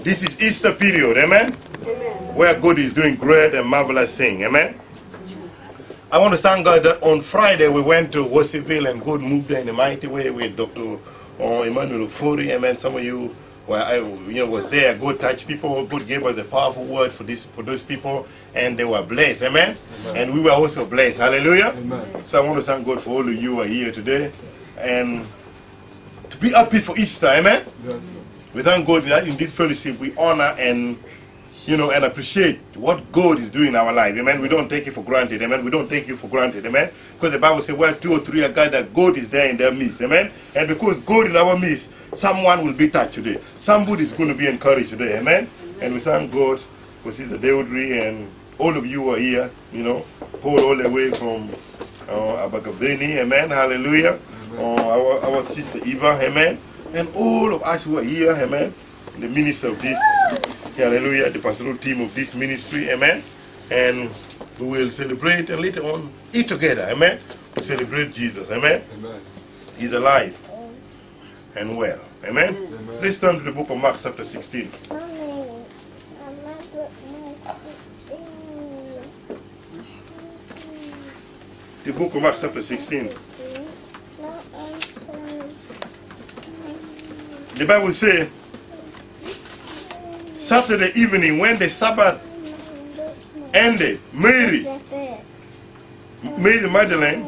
This is Easter period, amen? Amen. Where God is doing great and marvelous thing, amen? I want to thank God that on Friday we went to Worsipville and God moved there in a mighty way with Dr. Emmanuel Ofori, amen. Some of you was there. God touched people. God gave us a powerful word for those people, and they were blessed, amen? Amen. And we were also blessed, hallelujah. Amen. So I want to thank God for all of you who are here today, and to be happy for Easter, amen? Yes, we thank God that in this fellowship we honor and and appreciate what God is doing in our life, amen. We don't take it for granted, amen. We don't take it for granted, amen. Because the Bible says where 2 or 3 are gathered, God is there in their midst, amen. And because God in our midst, someone will be touched today. Somebody is going to be encouraged today, amen. And we thank God for Sister Deodri and all of you who are here, Paul all the way from Abagaveni, amen, hallelujah. Our Sister Eva, amen. And all of us who are here, amen. The minister of this, hallelujah, the pastoral team of this ministry, amen. And we will celebrate and later on eat together, amen. To celebrate Jesus, amen. Amen. He's alive and well, amen. Amen. Let's turn to the book of Mark chapter 16. The book of Mark chapter 16. The Bible says, Saturday evening, when the Sabbath ended, Mary Magdalene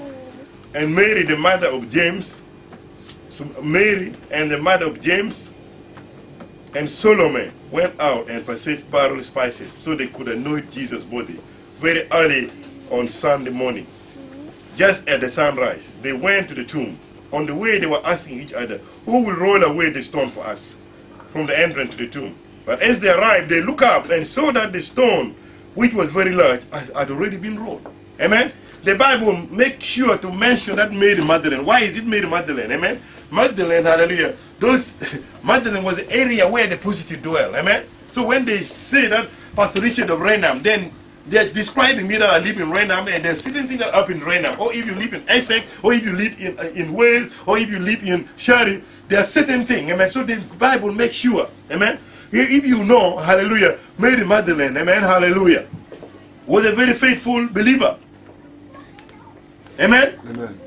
and Mary the mother of James, Mary and the mother of James and Salome went out and purchased barrel spices so they could anoint Jesus' body very early on Sunday morning. Just at the sunrise, they went to the tomb. On the way, they were asking each other, who will roll away the stone for us from the entrance to the tomb? But as they arrived, they looked up and saw that the stone, which was very large, had already been rolled. Amen? The Bible makes sure to mention that Mary Magdalene. Why is it Mary Magdalene? Amen? Magdalene, hallelujah. Magdalene was the area where the prostitute dwell. Amen? So when they say that Pastor Richard of Raynham, then they're describing me that I live in Raynham, and there's certain things that up in Raynham. Or if you live in Essex, or if you live in Wales, or if you live in Sherry, there are certain things. Amen? So the Bible makes sure. Amen? If you know, hallelujah, Mary Magdalene, amen, hallelujah, was a very faithful believer. Amen? Amen.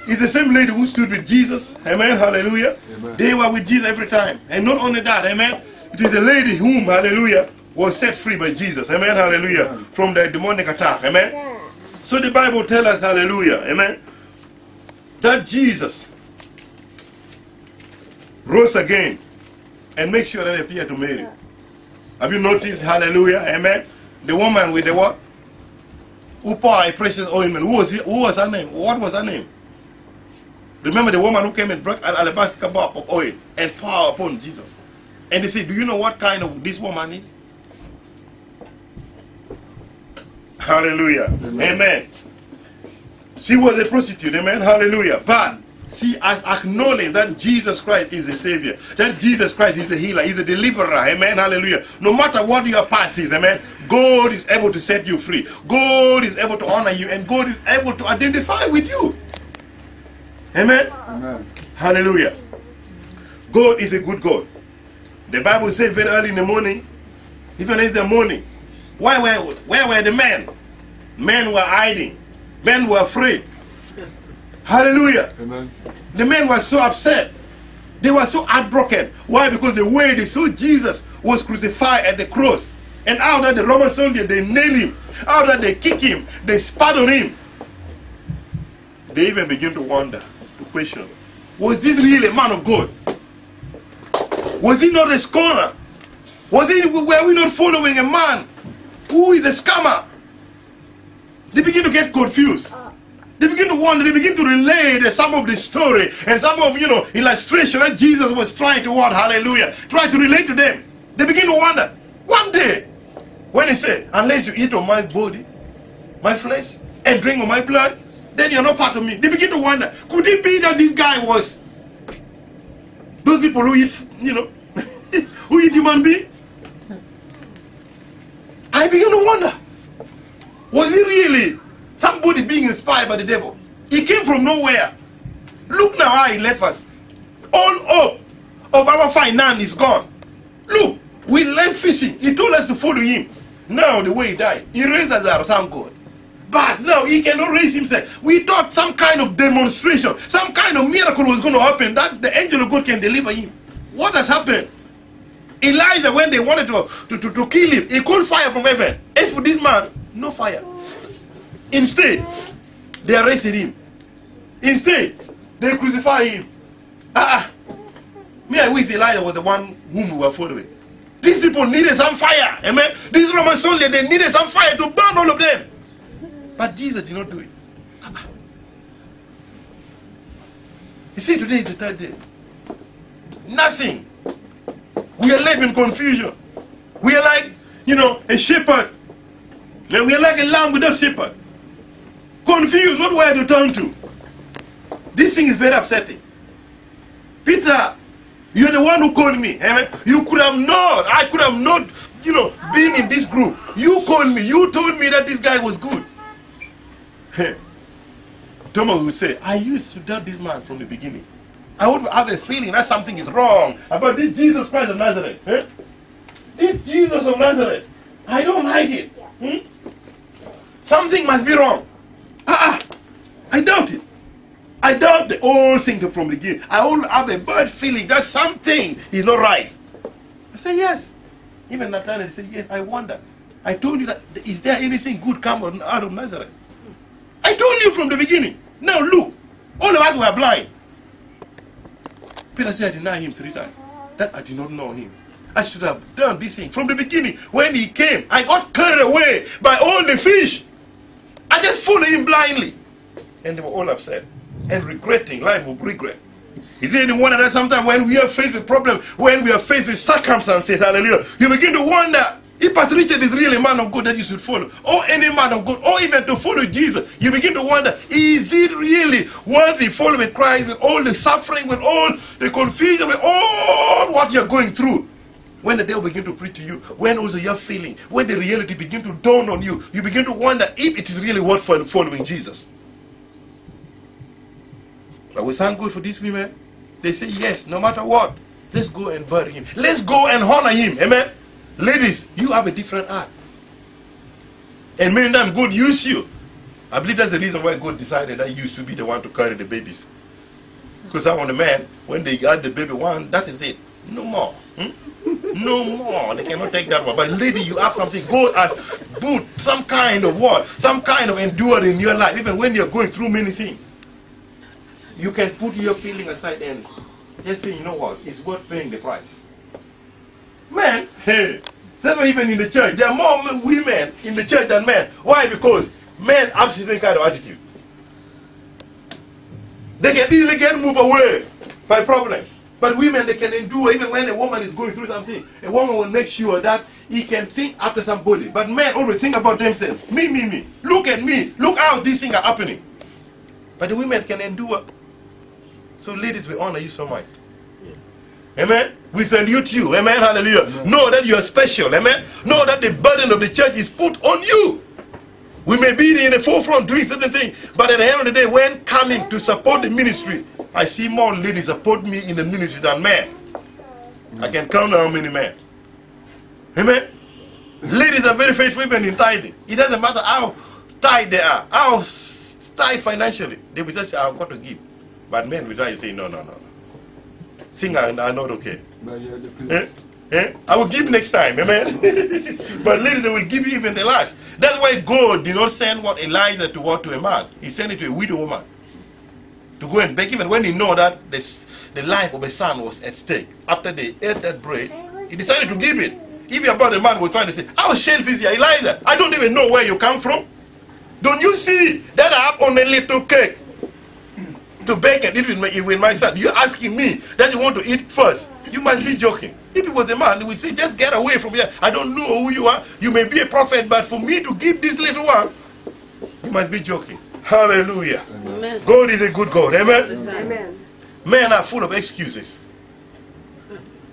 It's the same lady who stood with Jesus, amen, hallelujah. Amen. They were with Jesus every time. And not only that, amen, it is the lady whom, hallelujah, was set free by Jesus, amen, hallelujah, amen, from the demonic attack, amen. Yeah. So the Bible tells us, hallelujah, amen, that Jesus rose again. And make sure that they appear to Mary. Have you noticed, hallelujah, amen? The woman with the what? Who poured a precious ointment. Who was her name? What was her name? Remember the woman who came and brought an alabaster box of oil and poured upon Jesus. And they said, do you know what kind of this woman is? Hallelujah. Amen. Amen. She was a prostitute, amen, hallelujah. But she acknowledged that Jesus Christ is the Savior, that Jesus Christ is the healer, is the deliverer, amen, hallelujah. No matter what your past is, amen, God is able to set you free. God is able to honor you, and God is able to identify with you. Amen? Amen. Hallelujah. God is a good God. The Bible says very early in the morning, even in the morning, where were the men? Men were hiding. Men were afraid. Hallelujah. Amen. The men were so upset. They were so heartbroken. Why? Because the way they saw Jesus was crucified at the cross. And out of the Roman soldiers, they nailed him. Out of they kick him. They spat on him. They even begin to wonder, to question, was this really a man of God? Was he not a scorner? Were we not following a man who is a scammer? They begin to get confused. They begin to wonder, they begin to relate some of the story and some of, illustration that Jesus was trying to what? Hallelujah. Try to relate to them. They begin to wonder. One day, when he said, unless you eat of my body, my flesh, and drink of my blood, then you're not part of me. They begin to wonder, could it be that this guy was those people who eat, who eat human being? I begin to wonder, was he really somebody being inspired by the devil? He came from nowhere. Look now how he left us. All hope of our finance is gone. Look, we left fishing. He told us to follow him. Now the way he died, he raised us out of some God. But now he cannot raise himself. We thought some kind of demonstration, some kind of miracle was going to happen, that the angel of God can deliver him. What has happened? Elijah, when they wanted to kill him, he called fire from heaven. As for this man, no fire. Instead, they arrested him. Instead, they crucified him. Me, I wish Elijah was the one whom we were following. These people needed some fire. Amen. These Roman soldiers, they needed some fire to burn all of them. But Jesus did not do it. You see, today is the third day. Nothing. We are living in confusion. We are like, a shepherd. We are like a lamb without shepherd. Confused, not where to turn to. This thing is very upsetting. Peter, you're the one who called me. Amen. You could have not. I could have not, been in this group. You called me. You told me that this guy was good. Thomas would say, I used to doubt this man from the beginning. I would have a feeling that something is wrong about this Jesus Christ of Nazareth. This Jesus of Nazareth. I don't like it. Something must be wrong. I doubt it. I doubt the whole thing from the beginning. I always have a bad feeling that something is not right. I say yes. Even Nathanael said, yes, I wonder. I told you that, is there anything good come out of Nazareth? I told you from the beginning. Now look, all of us were blind. Peter said, I denied him 3 times. That I did not know him. I should have done this thing from the beginning. When he came, I got carried away by all the fish. I just followed him blindly. And they were all upset and regretting, life of regret. Is there any wonder that sometimes when we are faced with problems, when we are faced with circumstances, hallelujah, you begin to wonder if Pastor Richard is really a man of God that you should follow, or any man of God, or even to follow Jesus. You begin to wonder, is it really worthy following Christ with all the suffering, with all the confusion, with all what you're going through? When the devil begin to preach to you, when also you're feeling, when the reality begin to dawn on you, you begin to wonder if it is really worth following Jesus. But we sound good for these women. They say yes, no matter what. Let's go and bury him. Let's go and honor him. Amen. Ladies, you have a different heart. And many times God used you. I believe that's the reason why God decided that you should be the one to carry the babies. Because some of the men, when they got the baby one, that is it. No more. No more. They cannot take that one. But lady, you have something. God has put some kind of what? Some kind of endure in your life. Even when you're going through many things. You can put your feeling aside and just say, you know what? It's worth paying the price. Man, hey, that's why even in the church, there are more women in the church than men. Why? Because men have the same kind of attitude. They can easily get moved away by problems. But women, they can endure even when a woman is going through something. A woman will make sure that he can think after somebody. But men always think about themselves. Me. Look at me. Look how these things are happening. But the women can endure. So ladies, we honor you so much. Amen. We salute you. Amen. Hallelujah. Amen. Know that you are special. Amen. Know that the burden of the church is put on you. We may be in the forefront doing certain things, but at the end of the day, when coming to support the ministry, I see more ladies support me in the ministry than men. I can count how many men. Amen. Ladies are very faithful even in tithing. It doesn't matter how tight they are, how tight financially. They will just say, I've got to give. But men will try to say, no. Things are not okay. I will give next time, amen. But ladies, they will give you even the last. That's why God did not send what Elijah to a man. He sent it to a widow woman to go and beg. Even when he know that the life of a son was at stake, after they ate that bread, he decided to give it. Even about the man was trying to say, how selfish is Elijah? I don't even know where you come from. Don't you see that I have on a little cake to bake and eat with my son? You're asking me that you want to eat first. You must be joking. If it was a man, he would say, just get away from here. I don't know who you are. You may be a prophet, but for me to give this little one, you must be joking. Hallelujah. Amen. God is a good God. Amen? Amen. Men are full of excuses.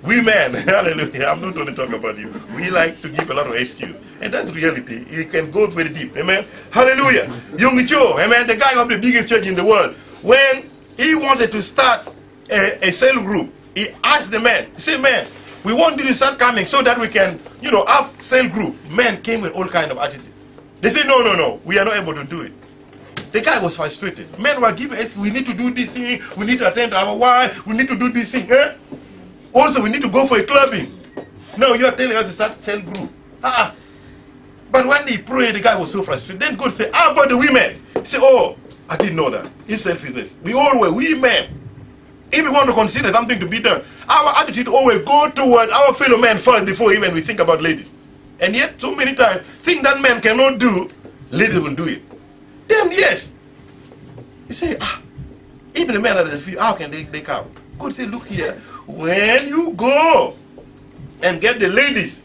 We men, hallelujah, I'm not going to talk about you. We like to give a lot of excuses. And that's reality. It can go very deep. Amen? Hallelujah. Young Cho, amen, the guy of the biggest church in the world, when he wanted to start a cell group, he asked the man, he said, man, We want you to start coming so that we can, you know, have cell group. Men came with all kind of attitude. They say, no, no, no, we are not able to do it. The guy was frustrated. Men were giving us, we need to do this thing, we need to attend to our wife, we need to do this thing. Eh? Also, we need to go for a clubbing. No, you are telling us to start cell group. But when he prayed, the guy was so frustrated. Then God said, how about the women? He said, oh, I didn't know that. It's selfishness. We all were women. If we want to consider something to be done, our attitude always go toward our fellow men first before even we think about ladies. And yet, so many times, things that men cannot do, ladies will do it. Then, yes. You say, even the men that are few, how can they come? God say, look here, when you go and get the ladies,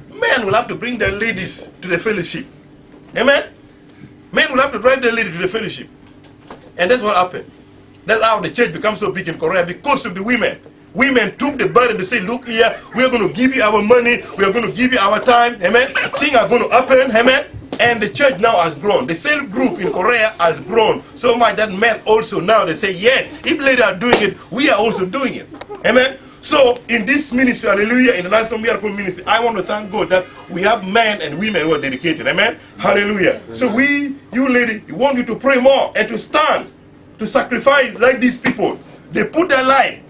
men will have to bring their ladies to the fellowship. Amen? Men will have to drive their ladies to the fellowship. And that's what happened. That's how the church becomes so big in Korea, because of the women. Women took the burden to say, look here, we are going to give you our money, we are going to give you our time, amen? Things are going to happen, amen? And the church now has grown. The cell group in Korea has grown so much that men also now, they say, yes, if ladies are doing it, we are also doing it. Amen? So, in this ministry, hallelujah, in the National Miracle Ministry, I want to thank God that we have men and women who are dedicated. Amen? Hallelujah. Amen. So you lady, we want you to pray more and to stand, to sacrifice like these people. They put their life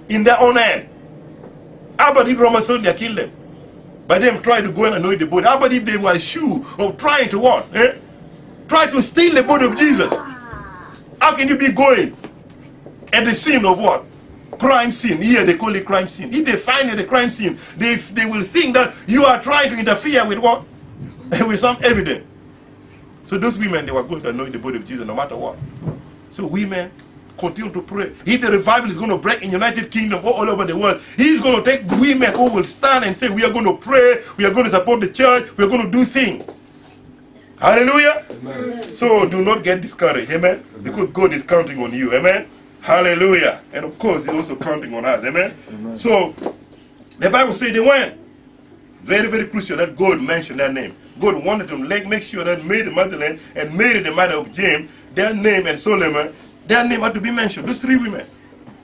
in their own hand. How about if Roman soldier killed them? By them trying to go and anoint the body. How about if they were sure of trying to what? Try to steal the body of Jesus. How can you be going at the scene of what? Crime scene. Here they call it crime scene. If they find it a crime scene, they will think that you are trying to interfere with what? With some evidence. So those women, they were going to anoint the body of Jesus no matter what. So women, continue to pray. If the revival is going to break in United Kingdom or all over the world, he's going to take women who will stand and say, we are going to pray, we are going to support the church, we are going to do things. Hallelujah. Amen. So do not get discouraged. Amen. Because God is counting on you. Amen. Hallelujah. And of course, he's also counting on us. Amen. Amen. So the Bible says they went. Very, very crucial that God mentioned their name. God wanted to make sure that Mary Magdalene and Mary the mother of James, their name and Solomon, their name had to be mentioned. Those three women.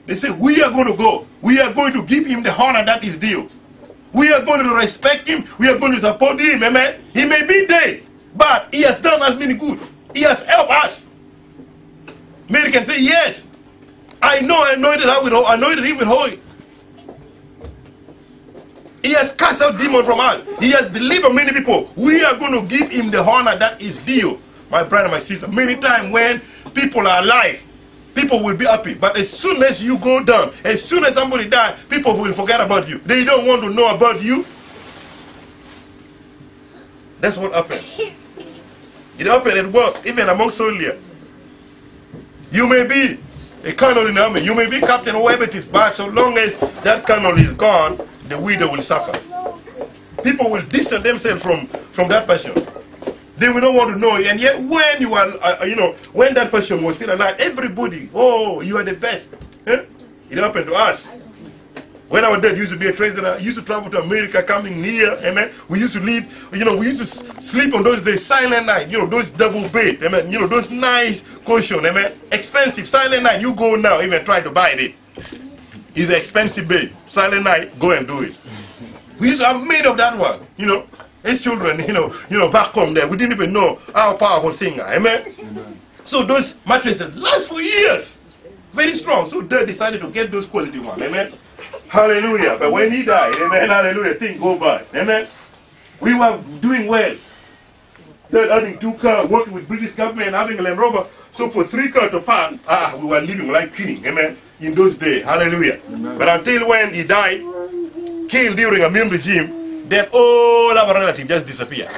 They said, we are going to go. We are going to give him the honor that is due. We are going to respect him. We are going to support him. Amen. He may be dead, but he has done us many good. He has helped us. Mary can say, yes, I know I anointed him with oil. He has cast out demons from us. He has delivered many people. We are going to give him the honor that is due. My brother, my sister, many times when people are alive, people will be happy. But as soon as you go down, as soon as somebody dies, people will forget about you. They don't want to know about you. That's what happened. It happened at work, even among soldiers. You may be a colonel in the army, you may be captain or whatever it is, but so long as that colonel is gone, the widow will suffer. People will distance themselves from that person. They will not want to know. And yet when you are, when that person was still alive, everybody, oh, you are the best. Eh? It happened to us. When our dad used to be a treasurer, he used to travel to America, coming here, amen. We used to live, we used to sleep on those days, silent night, those double bed, amen. Those nice cushion, amen. Expensive, silent night, you go now, even try to buy it. It's an expensive bed. Silent night, go and do it. We used to have made of that one, as children, back home there, we didn't even know how powerful thing are, amen. So those mattresses last for years, very strong. So they decided to get those quality ones, amen. Hallelujah. But when he died, amen, hallelujah, things go by, amen. We were doing well. They're having 2 cars, working with British government, having a Land Rover. So for 3 cars to pass, we were living like king, amen, in those days, hallelujah. Amen. But until when he died, killed during a Ming regime, then all our relatives just disappeared.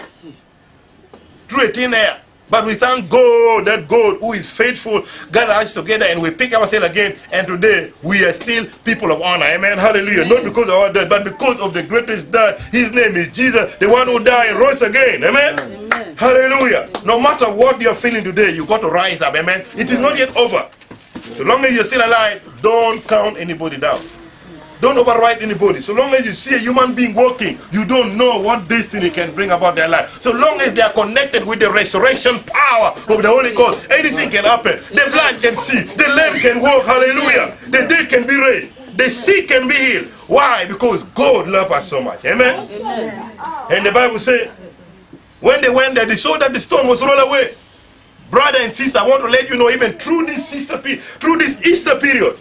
Through a thin air. But we thank God that God who is faithful gathered us together and we pick ourselves again. And today we are still people of honor. Amen. Hallelujah. Not because of our death, but because of the greatest death. His name is Jesus, the one who died and rose again. Amen. Amen. Hallelujah. No matter what you are feeling today, you got to rise up. Amen. It is not yet over. So long as you're still alive, don't count anybody down. Don't override anybody. So long as you see a human being walking, you don't know what destiny can bring about their life. So long as they are connected with the resurrection power of the Holy Ghost, anything can happen. The blind can see. The lame can walk. Hallelujah. The dead can be raised. The sick can be healed. Why? Because God loves us so much. Amen? And the Bible says, when they went there, they saw that the stone was rolled away. Brother and sister, I want to let you know, even through this Easter period,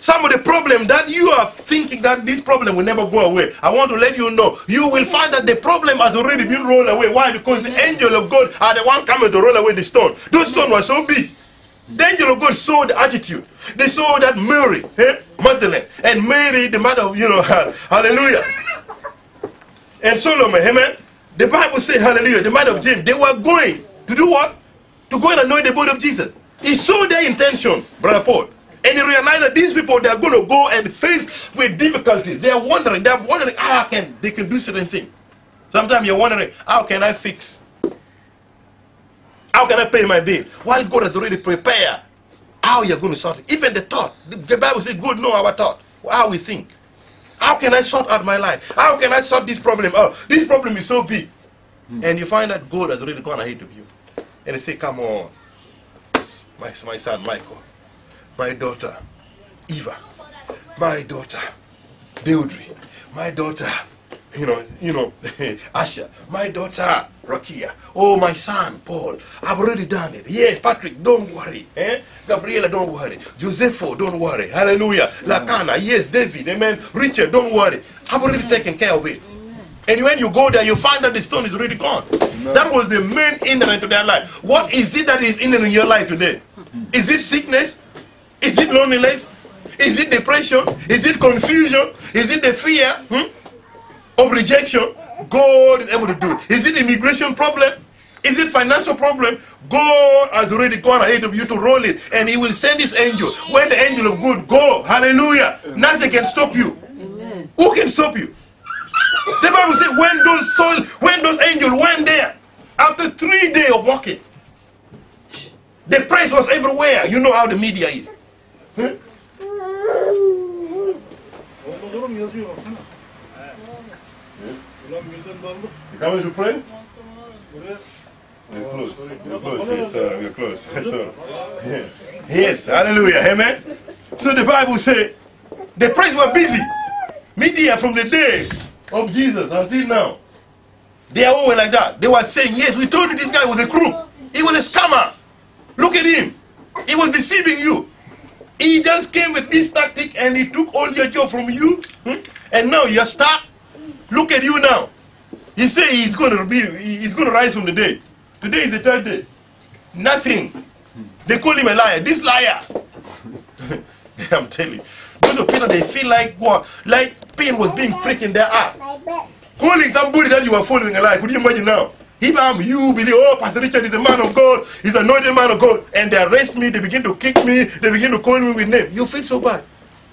some of the problem that you are thinking that this problem will never go away, I want to let you know, you will find that the problem has already been rolled away. Why? Because the angel of God are the one coming to roll away the stone. Those stones were so big. The angel of God saw the attitude. They saw that Mary, Magdalene, and Mary, the mother of, hallelujah, and Solomon, amen. The Bible says, hallelujah, the mother of James, they were going to do what? To go and anoint the body of Jesus. He saw their intention, Brother Paul. And he realized that these people, they are going to go and face with difficulties. They are wondering how they can do certain things. Sometimes you're wondering, how can I fix? How can I pay my bill? While God has already prepared how you're going to sort it. Even the thought. The Bible says, God knows our thought. How we think. How can I sort out my life? How can I sort this problem out? This problem is so big. And you find that God has already gone ahead of you. And they say, come on. My son Michael. My daughter Eva. My daughter Deidre. My daughter, Asha. My daughter Rakia. Oh, my son Paul. I've already done it. Yes, Patrick, don't worry. Gabriela, don't worry. Josepho, don't worry. Hallelujah. Lakana, yes, David, amen. Richard, don't worry. I've already taken care of it. And when you go there, you find that the stone is already gone. That was the main hindrance to their life. What is it that is hindering your life today? Is it sickness? Is it loneliness? Is it depression? Is it confusion? Is it the fear of rejection? God is able to do it. Is it immigration problem? Is it financial problem? God has already gone ahead of you to roll it. And he will send his angel. When the angel of good go, hallelujah, nothing can stop you. Amen. Who can stop you? The Bible says when those angels went there, after 3 days of walking, the praise was everywhere. You know how the media is. You coming to pray? We're close. We're close. Yes, sir. We're close. Yes, sir. Yes, hallelujah. Amen. So the Bible says the praise were busy. Media from the day of Jesus until now, they are all like that. They were saying, yes, we told you this guy was a crook. He was a scammer. Look at him. He was deceiving you. He just came with this tactic and he took all your job from you. And now you're stuck. Look at you now. He said he's going to rise from the dead. Today is the third day. Nothing. They call him a liar. This liar. I'm telling you. Those of people, they feel like what? Like pain was being pricked in their heart. Calling somebody that you are following a lie. Could you imagine now? If you believe, oh, Pastor Richard is a man of God, he's an anointed man of God, and they arrest me, they begin to kick me, they begin to call me with name. You feel so bad.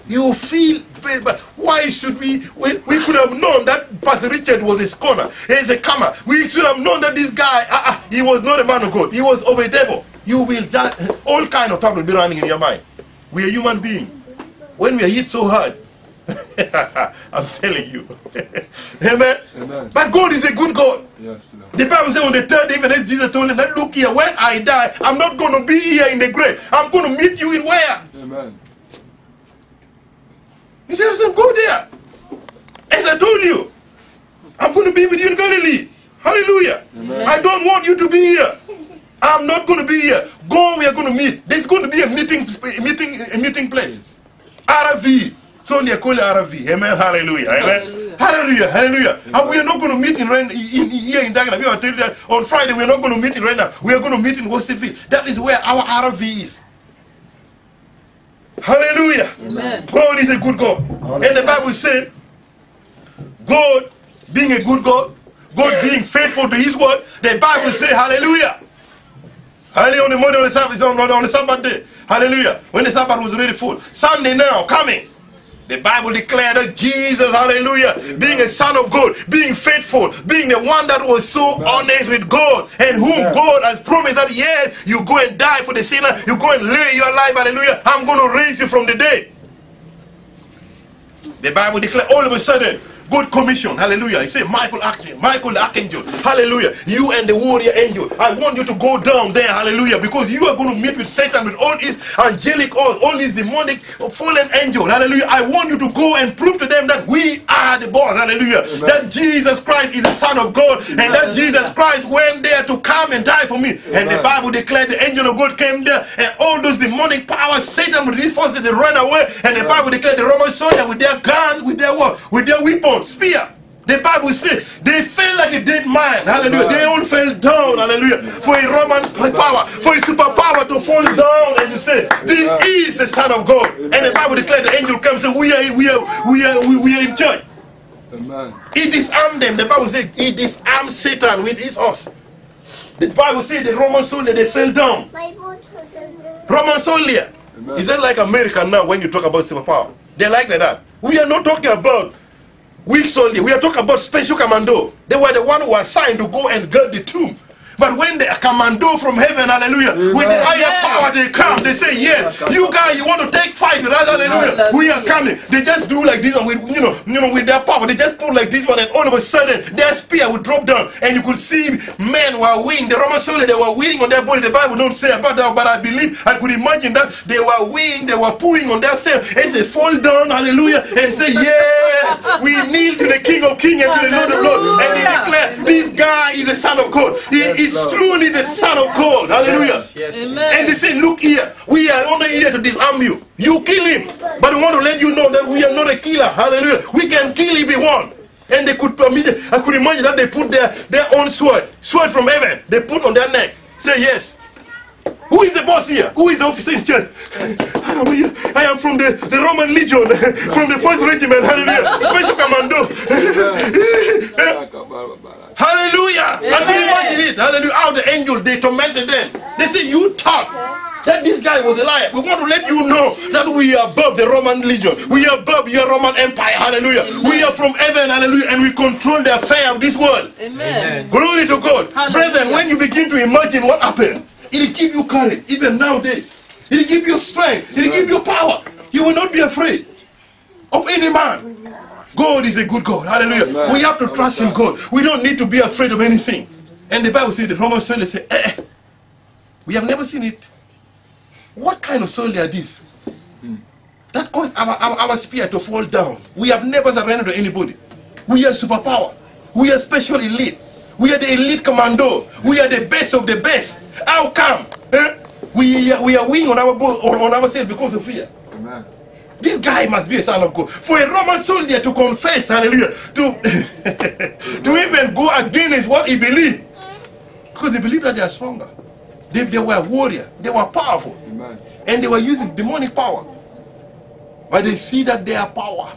You feel very bad. Why should we could have known that Pastor Richard was a scorner, he's a comer. We should have known that this guy, he was not a man of God, he was of a devil. You will just, all kind of thought will be running in your mind. We are human beings. When we are hit so hard, I'm telling you. Amen? Amen. But God is a good God. Yes, the Bible says on the third day, even as Jesus told him that, look here, when I die, I'm not going to be here in the grave. I'm going to meet you in where? Amen. He said, go there. As I told you, I'm going to be with you in Galilee. Hallelujah. Amen. I don't want you to be here. I'm not going to be here. Go, we are going to meet. There's going to be a meeting place. RV. So they call it RV. Amen. Hallelujah. Amen. Hallelujah. Hallelujah. And we are not going to meet here in Dagana. We are telling you that on Friday we are not going to meet in right now. We are going to meet in Worsted. That is where our RV is. Hallelujah. Amen. God is a good God. And the Bible says, God being a good God, God being faithful to his word, the Bible says, hallelujah. Hallelujah. On the morning of the Sabbath, on the Sabbath day. Hallelujah. When the Sabbath was already full. Sunday now, coming. The Bible declared that Jesus, hallelujah, being a son of God, being faithful, being the one that was so honest with God, and whom God has promised that, yes, you go and die for the sinner, you go and lay your life, hallelujah, I'm going to raise you from the dead. The Bible declared all of a sudden, God commission. Hallelujah. He said, Michael the archangel. Hallelujah. You and the warrior angel. I want you to go down there. Hallelujah. Because you are going to meet with Satan with all his angelic, all his demonic fallen angel. Hallelujah. I want you to go and prove to them that we are the boss. Hallelujah. Amen. That Jesus Christ is the Son of God. Amen. And that Jesus Christ went there to come and die for me. Amen. And the Bible declared the angel of God came there, and all those demonic powers, Satan with his forces, they ran away. And the Bible declared the Roman soldier with their guns, with their what? With their weapons, spear. The Bible says they fell like a dead man. Hallelujah. They all fell down. Hallelujah. For a Roman power, for a superpower to fall down and to say, this is the Son of God. And the Bible declared the angel comes and say, we are in church. Amen. He disarmed them. The Bible says he disarmed Satan with his horse. The Bible says the Roman soldier, they fell down. Roman soldier. Amen. Is that like America now when you talk about superpower? They like that. We are not talking about weak soldier. We are talking about special commando. They were the one who were assigned to go and guard the tomb. But when the commando from heaven, hallelujah, with the higher power they come, they say, yeah, you guys, you want to take fight with us, hallelujah, we are coming. They just do like this one with, you know, with their power. They just put like this one, and all of a sudden, their spear would drop down, and you could see men were wearing, the Roman soldiers, they were wearing on their body. The Bible don't say about that, but I believe, I could imagine that they were wearing, they were pulling on themselves as they fall down, hallelujah, and say, yeah, we kneel to the King of Kings and to the Lord of Lords, and they declare, this guy is the Son of God. He is truly the Son of God. Hallelujah. Yes. And they say, look here, we are only here to disarm you. You kill him. But we want to let you know that we are not a killer. Hallelujah. We can kill if we want. And they could permit it. I could imagine that they put their own sword from heaven. They put on their neck. Say yes. Who is the boss here? Who is the officer in church? I am from the Roman Legion, from the 1st Regiment. Hallelujah. Special commando. Hallelujah. I can imagine it. Hallelujah. How the angel, they tormented them. They say, you thought that this guy was a liar. We want to let you know that we are above the Roman Legion. We are above your Roman Empire. Hallelujah. Amen. We are from heaven. Hallelujah. And we control the affair of this world. Amen. Glory to God. Hallelujah. Brethren, when you begin to imagine what happened, it'll give you courage, even nowadays. It'll give you strength. It'll give you power. You will not be afraid of any man. God is a good God. Hallelujah. Amen. We have to trust in God. We don't need to be afraid of anything. And the Bible says, the Roman soldiers say, we have never seen it. What kind of soldier are this? That caused our spear to fall down. We have never surrendered to anybody. We are superpower. We are special elite. We are the elite commando. We are the best of the best. How come? We are weak on ourselves because of fear. Amen. This guy must be a son of God. For a Roman soldier to confess, hallelujah, to even go against what he believed. Because they believe that they are stronger. They were warriors. They were powerful. Amen. And they were using demonic power. But they see that their power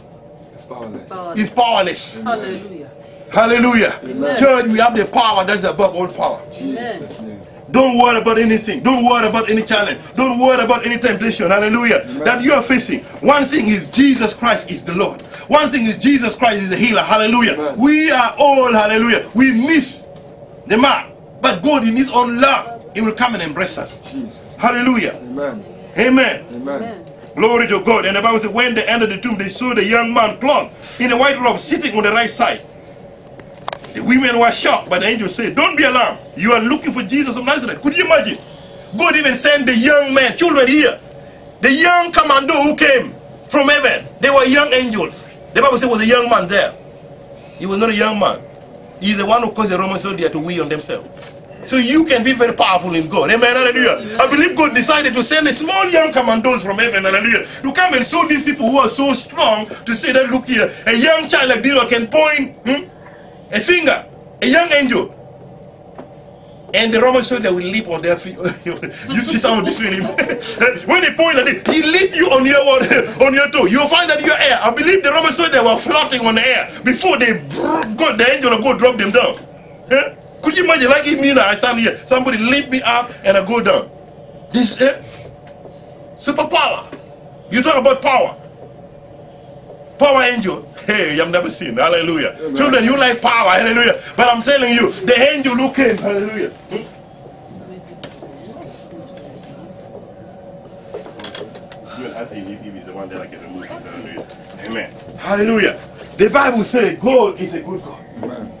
is powerless. Hallelujah. Hallelujah. Amen. Church, we have the power that's above all power. Jesus' name. Don't worry about anything. Don't worry about any challenge. Don't worry about any temptation. Hallelujah. Amen. That you are facing. One thing is Jesus Christ is the Lord. One thing is Jesus Christ is the healer. Hallelujah. Amen. We are all, hallelujah, we miss the mark. But God in his own love, he will come and embrace us. Jesus. Hallelujah. Amen. Amen. Amen. Glory to God. And the Bible says, when they entered the tomb, they saw the young man clothed in a white robe sitting on the right side. The women were shocked, but the angel said, don't be alarmed. You are looking for Jesus of Nazareth. Could you imagine? God even sent the young men, children here. The young commando who came from heaven. They were young angels. The Bible says there was a young man there. He was not a young man. He's the one who caused the Roman soldier to weigh on themselves. So you can be very powerful in God. Amen. Hallelujah. Amen. I believe God decided to send a small young commandos from heaven. Hallelujah. To come and show these people who are so strong to say that, look here, a young child like this can point a finger, a young angel, and the Roman soldier will leap on their feet. You see some of this with him. When he point at it, he leap you on your toe. You'll find that your air. I believe the Roman soldier were floating on the air before the angel of God dropped them down. Could you imagine, like me now, I stand here, somebody lift me up and I go down. This superpower. You talk about power. Power angel. Hey, I've never seen. Hallelujah. Amen. Children, you like power. Hallelujah. But I'm telling you, the angel who came. Hallelujah. You will ask him if he's the one that I can remove. Hallelujah. Amen. Hallelujah. The Bible says God is a good God. Amen.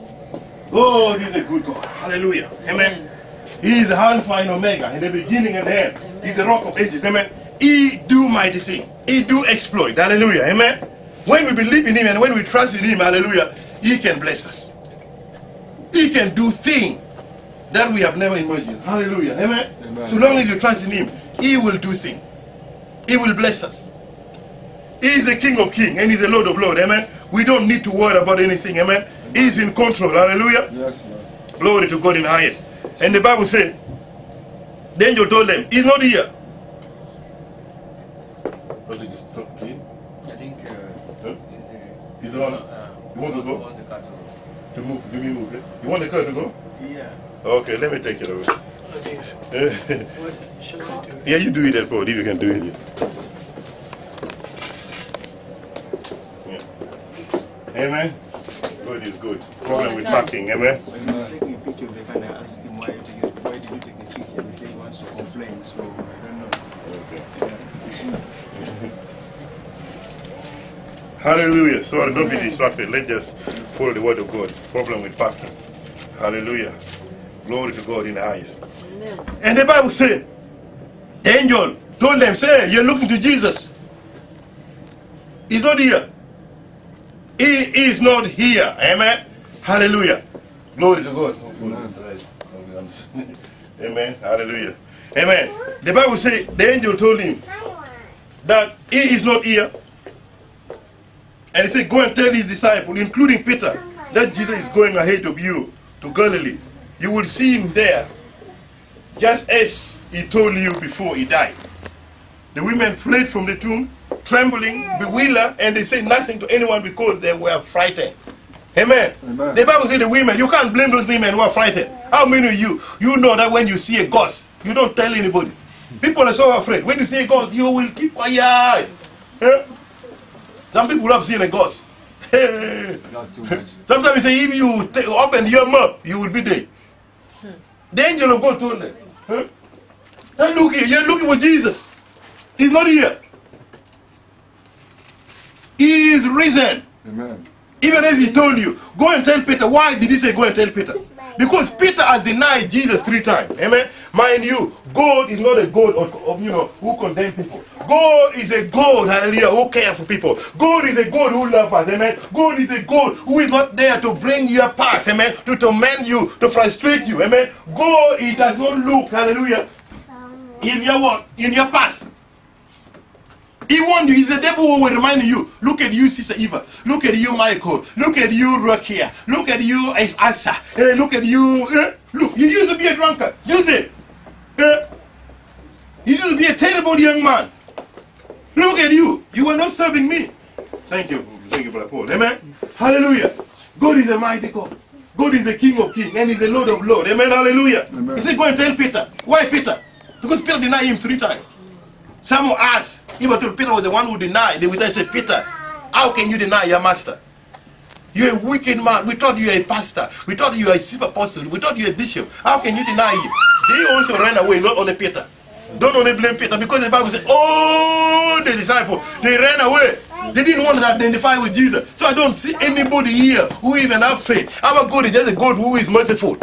God is a good God. Hallelujah. Amen. He is Alpha and Omega, in the beginning and the end. He's the rock of ages. Amen. He do mighty thing. He do exploit. Hallelujah. Amen. When we believe in him and when we trust in him, hallelujah, he can bless us. He can do things that we have never imagined. Hallelujah. Amen. Amen. So long as you trust in him, he will do things. He will bless us. He is the King of Kings and he's the Lord of Lords. Amen. We don't need to worry about anything. Amen. He's in control. Hallelujah. Yes, Lord. Glory to God in the highest. And the Bible says, the angel told them, he's not here. What did you talk to him? I think He's the one. You want to go? want the car To move. Let me move it. You want the car to go? Yeah. Okay, let me take care of it. Okay. What shall I do? Yeah, you do it, Paul. If you can do it. Yeah. Amen. God is good. Problem with parking. Amen. When he was taking a picture of the car, I asked him why did you take a picture? He said he wants to complain, so I don't know. Hallelujah. So don't be distracted. Let's just follow the word of God. Problem with parking. Hallelujah. Glory to God in the highest. Amen. And the Bible said, the angel told them, say, you're looking to Jesus. He's not here. He is not here. Amen. Hallelujah. Glory to God. Amen. Hallelujah. Amen. The Bible says, the angel told him that he is not here. And he said, go and tell his disciples, including Peter, that Jesus is going ahead of you to Galilee. You will see him there, just as he told you before he died. The women fled from the tomb, trembling, bewildered, and they said nothing to anyone because they were frightened. Amen. Amen. The Bible says the women, you can't blame those women who are frightened. How many of you know that when you see a ghost, you don't tell anybody? People are so afraid. When you see a ghost, you will keep quiet. Eh? Some people have seen a ghost. That's too much. Sometimes you say, if you open your mouth, you will be dead. The angel of God told them, huh? Now look here, you're looking for Jesus. He's not here. He is risen. Amen. Even as he told you, go and tell Peter. Why did he say go and tell Peter? Because Peter has denied Jesus 3 times. Amen. Mind you, God is not a God of who condemn people. God is a God, hallelujah, who cares for people. God is a God who loves us. Amen. God is a God who is not there to bring you past. Amen. To torment you, to frustrate you. Amen. God, he does not look, hallelujah, in your what? In your past. He warned you. He's the devil who will remind you. Look at you, Sister Eva. Look at you, Michael. Look at you, Rakia. Look at you, Asa. Look at you. Look, you used to be a drunkard. You see? You used to be a terrible young man. Look at you. You were not serving me. Thank you. Thank you, Brother Paul. Amen. Hallelujah. God is a mighty God. God is the King of Kings and he's the Lord of Lords. Amen. Hallelujah. Amen. He said, go and tell Peter. Why Peter? Because Peter denied him 3 times. Someone asked, even told Peter was the one who denied. They would say, Peter, how can you deny your master? You're a wicked man. We thought you were a pastor. We thought you were a chief apostle. We thought you were a bishop. How can you deny him? They also ran away, not only Peter. Don't only blame Peter, because the Bible said, oh, the disciples, they ran away. They didn't want to identify with Jesus. So I don't see anybody here who even have faith. Our God is just a God who is merciful.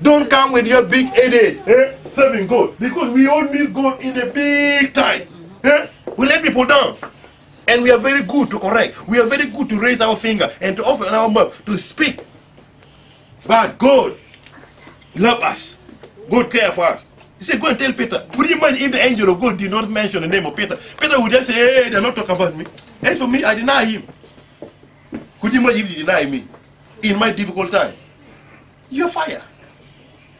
Don't come with your big headache, serving God. Because we all miss God in a big time. We let people down. And we are very good to correct. We are very good to raise our finger and to open our mouth to speak. But God love us. God care for us. He said, go and tell Peter. Would you imagine if the angel of God did not mention the name of Peter? Peter would just say, hey, they're not talking about me. As for me, I deny him. Could you imagine if you deny me in my difficult time? You're fired.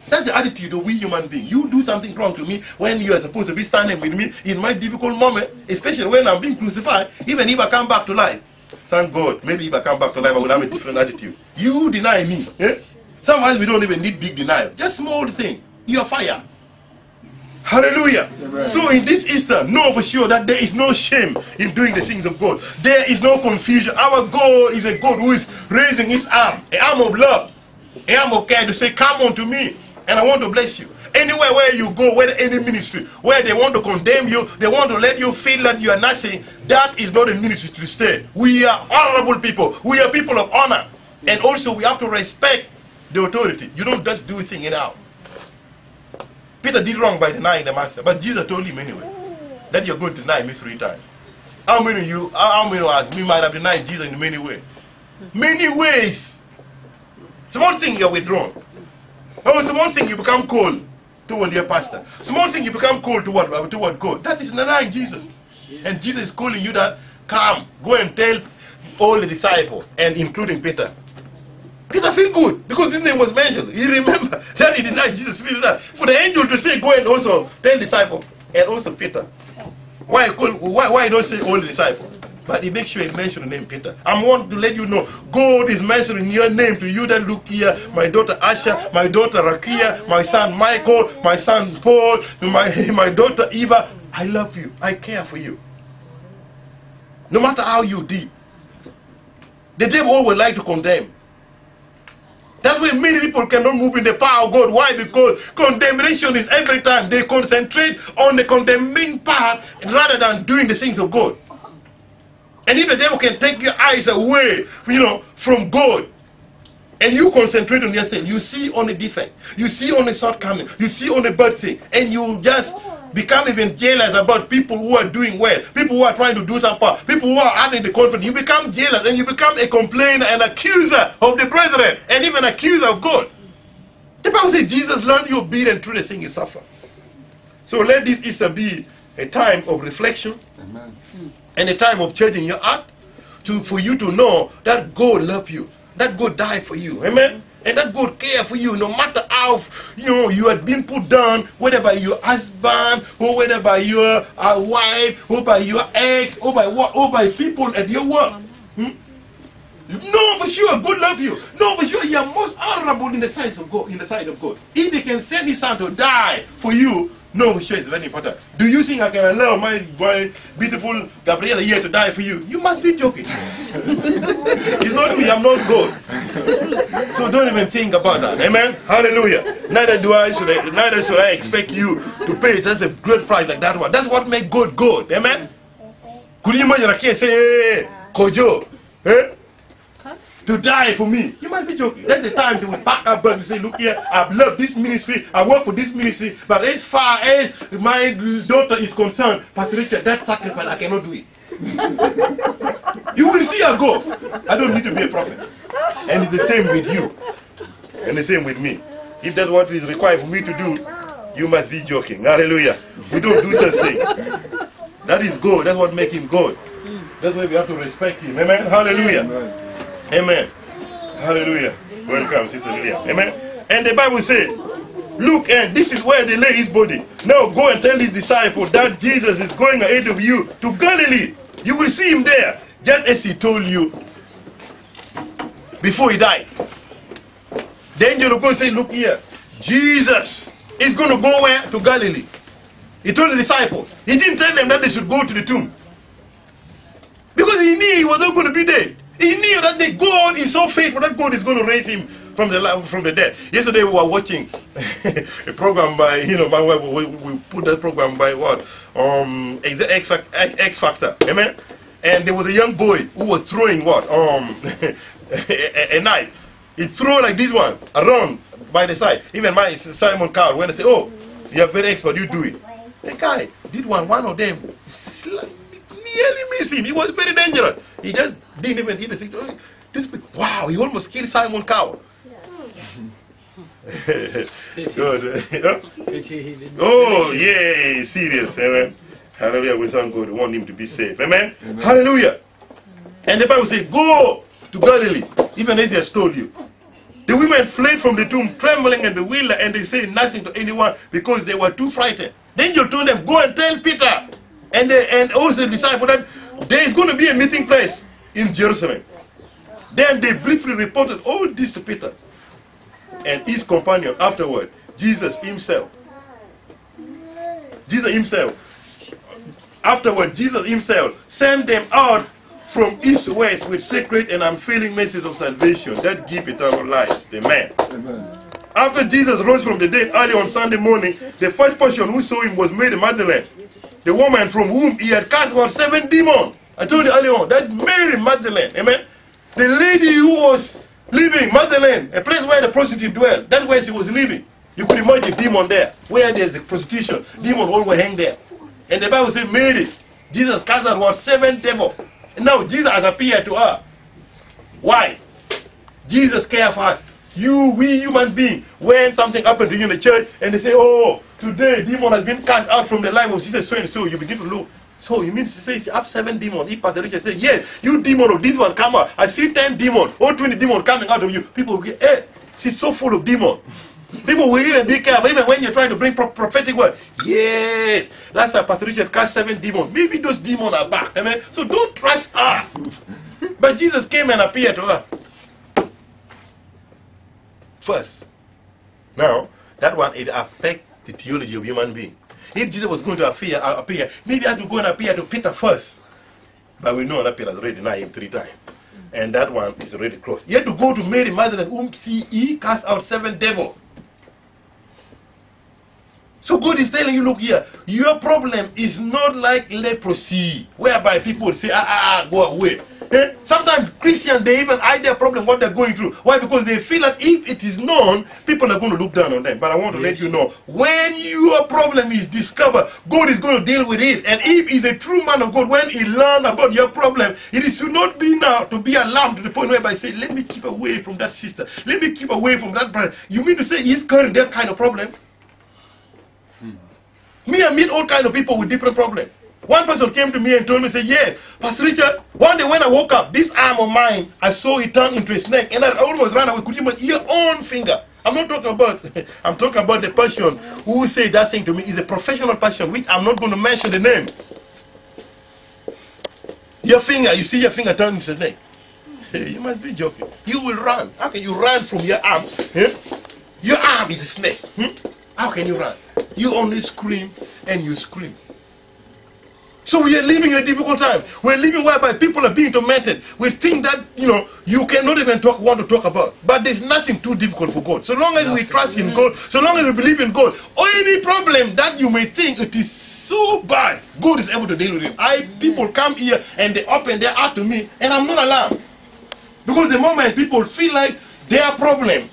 That's the attitude of we human beings. You do something wrong to me when you are supposed to be standing with me in my difficult moment, especially when I'm being crucified, even if I come back to life. Thank God, maybe if I come back to life, I will have a different attitude. You deny me. Sometimes we don't even need big denial. Just small thing. You're fired. Hallelujah. Amen. So in this Easter, know for sure that there is no shame in doing the things of God. There is no confusion. Our God is a God who is raising his arm, an arm of love, an arm of care to say, come unto me. And I want to bless you. Anywhere where you go, where any ministry, where they want to condemn you, they want to let you feel that you are nothing, that is not a ministry to stay. We are honorable people. We are people of honor. And also we have to respect the authority. You don't just do a thing anyhow. Peter did wrong by denying the master, but Jesus told him anyway that you're going to deny me 3 times. How many of you might have denied Jesus in many ways? Many ways. Small thing you're withdrawn. Oh, small thing you become cold toward your pastor. Small thing you become cold toward God. That is denying Jesus. And Jesus is calling you that, come, go and tell all the disciples, and including Peter. Peter feel good because his name was mentioned. He remember that he denied Jesus 3 times. For the angel to say, go and also tell disciples, and also Peter. Why don't say all the disciples? But he makes sure he mention the name Peter. I want to let you know, God is mentioning your name to you that look here. My daughter Asha, my daughter Rakia, my son Michael, my son Paul, my daughter Eva. I love you. I care for you. No matter how you did. The devil always like to condemn. That's why many people cannot move in the power of God. Why? Because condemnation is every time. They concentrate on the condemning part rather than doing the things of God. And if the devil can take your eyes away, from God, and you concentrate on yourself, you see on the defect, you see on the shortcoming, you see on the bad thing, and you just become even jealous about people who are doing well, people who are trying to do some part, people who are having the confidence. You become jealous and you become a complainer and accuser of the brethren, and even accuser of God. The Bible says Jesus learned you obedience through the thing he suffered. So let this Easter be a time of reflection. Amen. And a time of changing your heart for you to know that God loves you, that God died for you, amen, and that God cares for you, no matter how you had been put down, whether by your husband, or whether by your wife, or by your ex, or by people at your work. No, for sure, God loves you. No, for sure, you are most honorable in the sight of God. If He can send His Son to die for you, no, for sure, it's very important. Do you think I can allow my beautiful Gabriela here to die for you? You must be joking. It's not me, I'm not God. So don't even think about that. Amen? Hallelujah. Neither should I expect you to pay such a great price like that one. That's what makes God good. Amen? Could you imagine a case say, hey, Kojo, to die for me? You might be joking. That's the time they will pack up and say, look here, I've loved this ministry, I work for this ministry, but as far as my daughter is concerned, Pastor Richard, that sacrifice, I cannot do it. You will see her go. I don't need to be a prophet. And it's the same with you. And the same with me. If that's what is required for me to do, you must be joking. Hallelujah. We don't do such thing. That is God. That's what makes Him God. That's why we have to respect Him. Amen. Hallelujah. Amen. Amen. Hallelujah. Welcome, Sister Lillian. Amen. And the Bible says, look, and this is where they lay His body. Now go and tell His disciples that Jesus is going ahead of you to Galilee. You will see Him there, just as He told you before He died. The angel of God said, look here, Jesus is going to go where? To Galilee. He told the disciples. He didn't tell them that they should go to the tomb, because He knew He was not going to be dead. He knew that God is so faithful that God is going to raise Him from the dead. Yesterday we were watching a program by, my wife, we put that program by what? X Factor. Amen? And there was a young boy who was throwing what? A knife. He threw like this one around by the side. Even my Simon Cowell, when they say, oh, you're very expert, you do it. The guy did one of them nearly missed him. He was very dangerous. He just didn't even hit the thing. Wow, he almost killed Simon Cowell. Good. Oh, yeah, serious. Amen. Hallelujah. We thank God. We want him to be safe. Amen. Amen. Hallelujah. And the Bible says, go to Galilee, even as he has told you. The women fled from the tomb, trembling and bewildered, and they said nothing to anyone because they were too frightened. The angel told them, go and tell Peter and also the disciples that there is going to be a meeting place in Jerusalem. Then they briefly reported all this to Peter and his companion. Afterward, Jesus himself. Afterward, Jesus himself sent them out from east to west with sacred and unfailing message of salvation that give eternal life. Amen. Amen. After Jesus rose from the dead early on Sunday morning, the first person who saw him was Mary Magdalene, the woman from whom he had cast out 7 demons. I told you earlier on, that Mary Magdalene, amen? The lady who was living, Magdalene, a place where the prostitute dwelled, that's where she was living. You could imagine demon there, where there's a prostitution, demon always hang there. And the Bible says, Mary, Jesus cast out what 7 devils. And now Jesus has appeared to her. Why? Jesus cares for us. We human beings, when something happened to you in the church and they say, oh, today demon has been cast out from the life of sister so and so, you begin to look. So you mean to say she have 7 demons? If Pastor Richard says, yes, you demon of this one come out. I see 10 demons or 20 demons coming out of you. People will get, hey, she's so full of demons. People will even be careful, even when you're trying to bring prophetic word. Yes, last time Pastor Richard cast 7 demons. Maybe those demons are back. Amen. So don't trust her. But Jesus came and appeared to her. First, now, that one, it affects the theology of human being. If Jesus was going to appear, maybe he had to go and appear to Peter first. But we know that Peter has already denied him 3 times. And that one is already closed. He had to go to Mary Magdalene, whom he cast out 7 devils. So God is telling you, look here, your problem is not like leprosy, whereby people say, go away. Sometimes Christians, they even hide their problem, what they're going through. Why? Because they feel that if it is known, people are going to look down on them. But I want to let you know, when your problem is discovered, God is going to deal with it. And if he's a true man of God, when he learns about your problem, it should not be now to be alarmed to the point whereby say, let me keep away from that sister. Let me keep away from that brother. You mean to say he's carrying that kind of problem? Me, I meet all kind of people with different problems. One person came to me and told me, say, yeah, Pastor Richard, one day when I woke up, this arm of mine, I saw it turn into a snake, and I almost ran away. Could you imagine your own finger? I'm not talking about, I'm talking about the person who said that thing to me is a professional person, which I'm not going to mention the name. Your finger, you see your finger turn into a snake. Hey, you must be joking. You will run. How can you run from your arm? Your arm is a snake. How can you run? You only scream and you scream. So we are living in a difficult time. We're living whereby people are being tormented with things that, you cannot even want to talk about. But there's nothing too difficult for God. So long as we trust in God, so long as we believe in God, or any problem that you may think it is so bad, God is able to deal with it. People come here and they open their heart to me, and I'm not alarmed. Because the moment people feel like their problem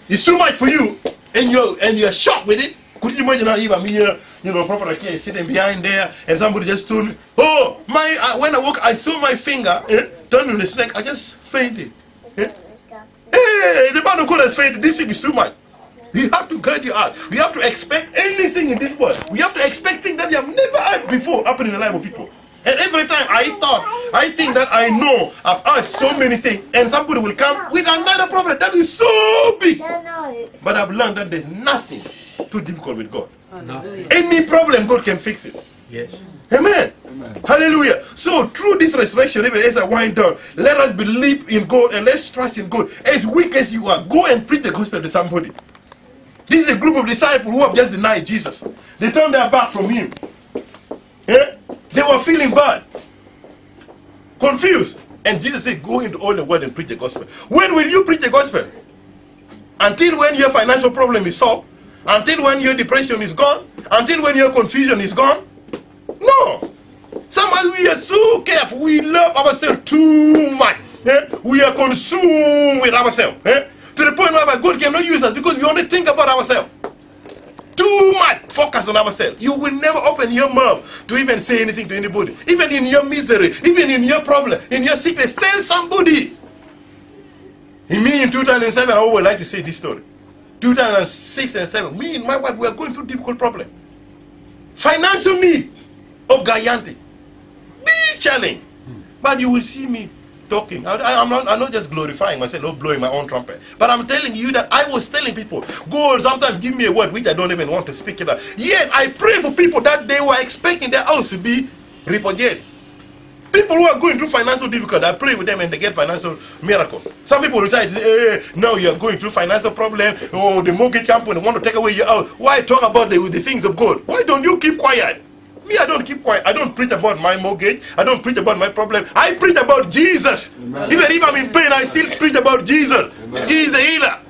is too much for you, and you're shocked with it. Could you imagine how if I'm here, proper care sitting behind there, and somebody just told me, oh, when I woke, I saw my finger turn into a snake. I just fainted. Hey, the man of God has fainted. This thing is too much. You have to guard your heart. We have to expect anything in this world. We have to expect things that you have never had before happen in the life of people. And every time I think that I know, I've heard so many things, and somebody will come with another problem that is so big. But I've learned that there's nothing too difficult with God. Any problem, God can fix it. Yes. Amen. Amen. Hallelujah. So through this resurrection, even as I wind down, let us believe in God and let's trust in God. As weak as you are, go and preach the gospel to somebody. This is a group of disciples who have just denied Jesus. They turned their back from him. They were feeling bad, confused. And Jesus said, go into all the world and preach the gospel. When will you preach the gospel? Until when your financial problem is solved? Until when your depression is gone? Until when your confusion is gone? No. Sometimes we are so careful. We love ourselves too much. We are consumed with ourselves. To the point where God cannot use us because we only think about ourselves. Too much focus on ourselves. You will never open your mouth to even say anything to anybody. Even in your misery, even in your problem, in your sickness, tell somebody. In me in 2007, I always like to say this story. 2006 and 2007, me and my wife, we are going through difficult problem. Financial need of Gayante. Big challenge. But you will see me talking. I'm not just glorifying myself or blowing my own trumpet. But I'm telling you that I was telling people, God sometimes give me a word which I don't even want to speak it out. Yet I pray for people that they were expecting their house to be repossessed. People who are going through financial difficulty, I pray with them and they get financial miracle. Some people will say, now you are going through financial problem. Oh, the mortgage company want to take away your house. Why talk about the things of God? Why don't you keep quiet? Me, I don't keep quiet. I don't preach about my mortgage. I don't preach about my problem. I preach about Jesus. Amen. Even if I'm in pain, I still preach about Jesus. Amen. He is a healer.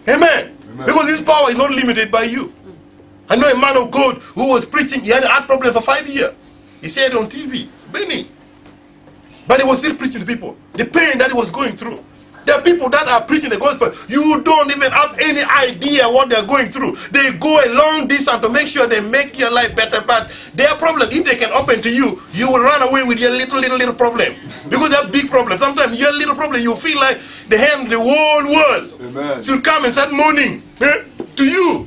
Amen. Because his power is not limited by you. I know a man of God who was preaching. He had a heart problem for 5 years. He said on TV, Benny. But he was still preaching to people. The pain that he was going through. There are people that are preaching the gospel. You don't even have any idea what they're going through. They go a long distance to make sure they make your life better. But their problem, if they can open to you, you will run away with your little problem. Because they have big problems. Sometimes your little problem, you feel like the whole world should come and start mourning to you.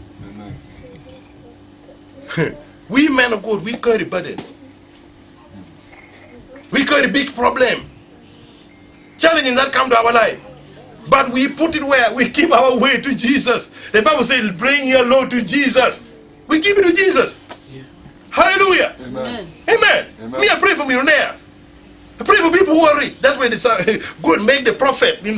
Amen. We men of God, we carry burden. We carry big problem. Challenges that come to our life. But we put it where? We keep our way to Jesus. The Bible says, bring your load to Jesus. We give it to Jesus. Yeah. Hallelujah. Amen. Amen. Amen. Me, I pray for millionaires. I pray for people who are rich. That's why they say, God make the prophet in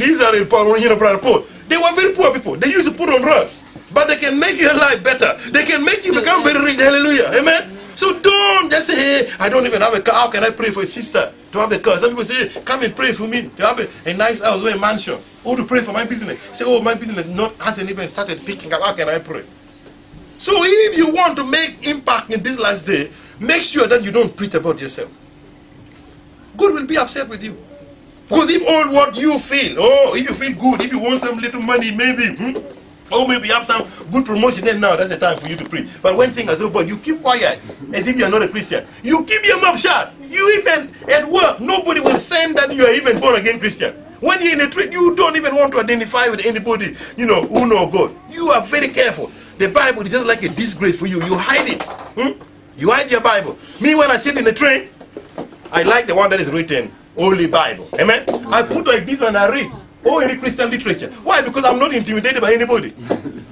Israel, poor. They were very poor people. They used to put on rugs. But they can make your life better. They can make you become very rich. Hallelujah. Amen. So don't just say, hey, I don't even have a car. How can I pray for a sister to have a car? Some people say, hey, come and pray for me to have a nice house or a mansion. Or to pray for my business. Say, oh, my business hasn't even started picking up. How can I pray? So if you want to make impact in this last day, make sure that you don't preach about yourself. God will be upset with you. Because if all what you feel, if you feel good, if you want some little money, maybe, or maybe you have some good promotion, then now that's the time for you to preach. But when things are so bad, you keep quiet as if you are not a Christian. You keep your mouth shut. You even at work, nobody will say that you are even born again Christian. When you're in a trade, you don't even want to identify with anybody, who know God. You are very careful. The Bible is just like a disgrace for you. You hide it. You hide your Bible. Me, when I sit in the train, I like the one that is written, Holy Bible. Amen? I put like this when I read. Or any Christian literature. Why? Because I'm not intimidated by anybody.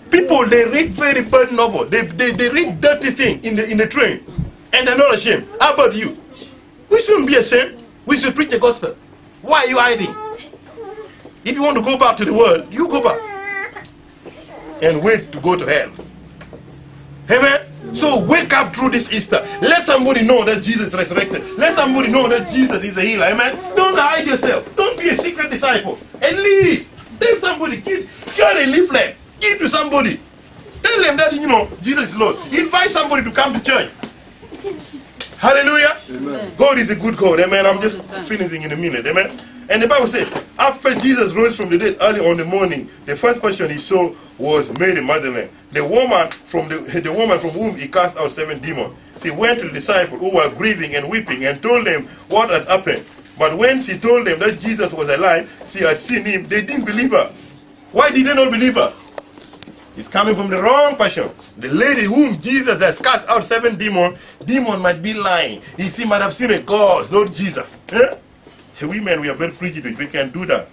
People, they read very bad novel. They read dirty thing in the train. And they're not ashamed. How about you? We shouldn't be ashamed. We should preach the gospel. Why are you hiding? If you want to go back to the world, you go back. And wait to go to hell. Amen? So wake up through this Easter. Let somebody know that Jesus is resurrected. Let somebody know that Jesus is a healer. Amen? Don't hide yourself. Don't be a secret disciple. At least tell somebody, get a leaflet, give to somebody. Tell them that, Jesus is Lord. Invite somebody to come to church. Hallelujah. Amen. God is a good God. Amen. I'm just finishing in a minute. Amen. And the Bible says, after Jesus rose from the dead early on the morning, the first person he saw was Mary Magdalene, the woman from whom he cast out 7 demons. She went to the disciples who were grieving and weeping and told them what had happened. But when she told them that Jesus was alive, she had seen him, they didn't believe her. Why did they not believe her? It's coming from the wrong person. The lady whom Jesus has cast out 7 demons, demon might be lying. He might have seen a ghost, not Jesus. We men, we are very prejudiced. We can't do that.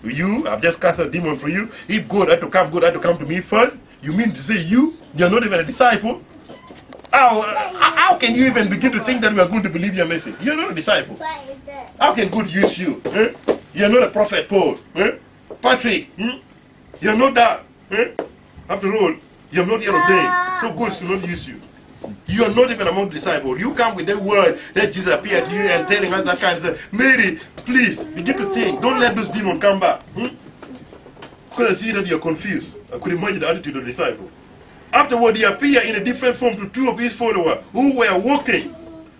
I've just cast a demon for you. If God had to come to me first. You mean to say you're not even a disciple? How can you even begin to think that we are going to believe your message? You're not a disciple. How can God use you? You're not a prophet, Paul. Patrick, you're not that. After all, you're not yet ordained. So God should not use you. You are not even among the disciples. You come with that word that Jesus appeared to you and telling us that kind of stuff. Mary, please, begin to think. Don't let those demons come back. Because I see that you're confused. I could imagine the attitude of the disciple. Afterward, he appeared in a different form to 2 of his followers who were walking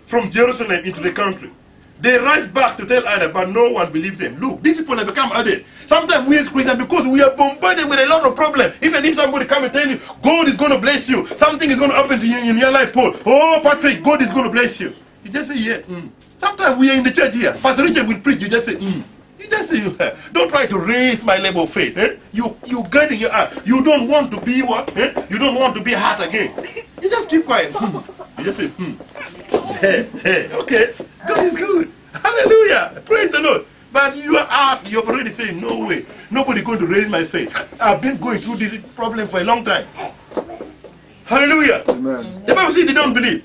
from Jerusalem into the country. They rushed back to tell others, but no one believed them. Look, these people have become addicts. Sometimes we as Christians, because we are bombarded with a lot of problems. Even if somebody come and tell you, God is going to bless you, something is going to happen to you in your life, Paul. Oh, Patrick, God is going to bless you. You just say, yeah. Sometimes we are in the church here. Pastor Richard will preach, you just say, You just say, don't try to raise my level of faith. You get in your heart. You don't want to be what? You don't want to be hurt again. You just keep quiet. You just say, okay. God is good. Hallelujah. Praise the Lord. But you are already saying, no way. Nobody's going to raise my faith. I've been going through this problem for a long time. Hallelujah. Amen. The Bible says they don't believe.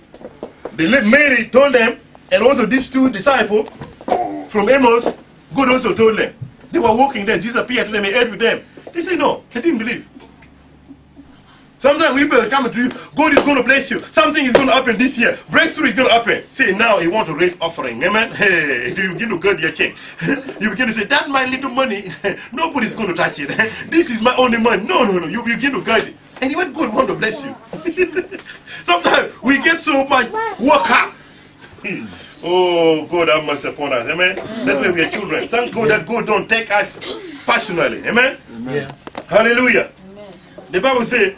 Mary told them, and also these 2 disciples from Amos, God also told them. They were walking there. Jesus appeared to them and ate with them. They said no. They didn't believe. Sometimes we will come to you, God is going to bless you. Something is going to happen this year. Breakthrough is going to happen. Say, now you want to raise offering. Amen. Hey, you begin to get your check. You begin to say, that my little money, nobody's going to touch it. This is my only money. No. You begin to guide it. And even God want to bless you. Sometimes we get so much work up. Oh, God have mercy upon us. Amen. That's why we are children. Thank God that God don't take us personally. Amen. Amen. Hallelujah. The Bible says,